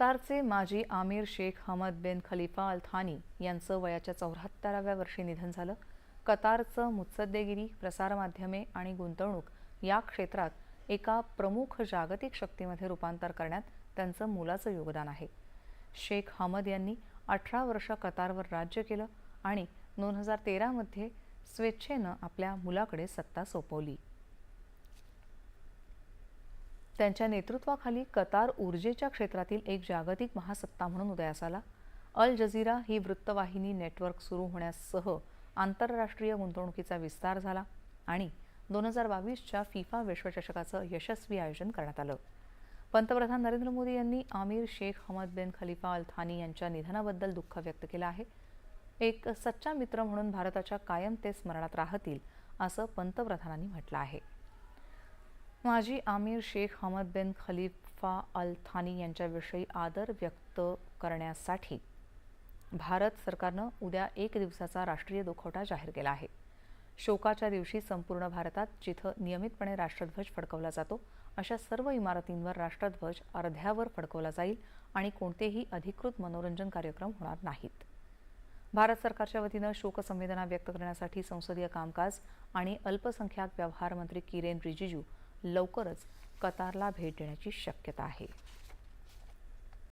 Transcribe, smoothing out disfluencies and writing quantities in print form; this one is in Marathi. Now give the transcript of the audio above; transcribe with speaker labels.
Speaker 1: कतारचे माजी आमिर शेख हमद बिन खलिफा अल थानी यांचं वयाच्या 74व्या वर्षी निधन झालं। कतारचं मुत्सद्देगिरी, प्रसारमाध्यमे आणि गुंतवणूक या क्षेत्रात एका प्रमुख जागतिक शक्तीमध्ये रूपांतर करण्यात त्यांचं मोलाचं योगदान आहे। शेख हमद यांनी 18 वर्ष कतारवर राज्य केलं आणि 2013 मध्ये स्वेच्छेनं आपल्या मुलाकडे सत्ता सोपवली। त्यांच्या नेतृत्वाखाली कतार ऊर्जेच्या क्षेत्रातील एक जागतिक महासत्ता म्हणून उदयास आला। अल जझीरा ही वृत्तवाहिनी नेटवर्क सुरू होण्यासह आंतरराष्ट्रीय गुंतवणुकीचा विस्तार झाला आणि 2022च्या फिफा विश्वचषकाचं यशस्वी आयोजन करण्यात आलं। पंतप्रधान नरेंद्र मोदी यांनी आमिर शेख हमद बिन खलिफा अल थानी यांच्या निधनाबद्दल दुःख व्यक्त केलं आहे। एक सच्चा मित्र म्हणून भारताच्या कायम ते स्मरणात राहतील असं पंतप्रधानांनी म्हटलं आहे। माजी आमिर शेख हमद बिन खलिफा अल थानी यांच्याविषयी आदर व्यक्त करण्यासाठी भारत सरकारनं उद्या 1 दिवसाचा राष्ट्रीय दुखवटा जाहीर केला आहे। शोकाच्या दिवशी संपूर्ण भारतात जिथं नियमितपणे राष्ट्रध्वज फडकवला जातो अशा सर्व इमारतींवर राष्ट्रध्वज अर्ध्यावर फडकवला जाईल आणि कोणतेही अधिकृत मनोरंजन कार्यक्रम होणार नाहीत। भारत सरकारच्या वतीनं शोकसंवेदना व्यक्त करण्यासाठी संसदीय कामकाज आणि अल्पसंख्याक व्यवहार मंत्री किरेन रिजिजू लवकरच कतारला भेट देण्याची शक्यता आहे।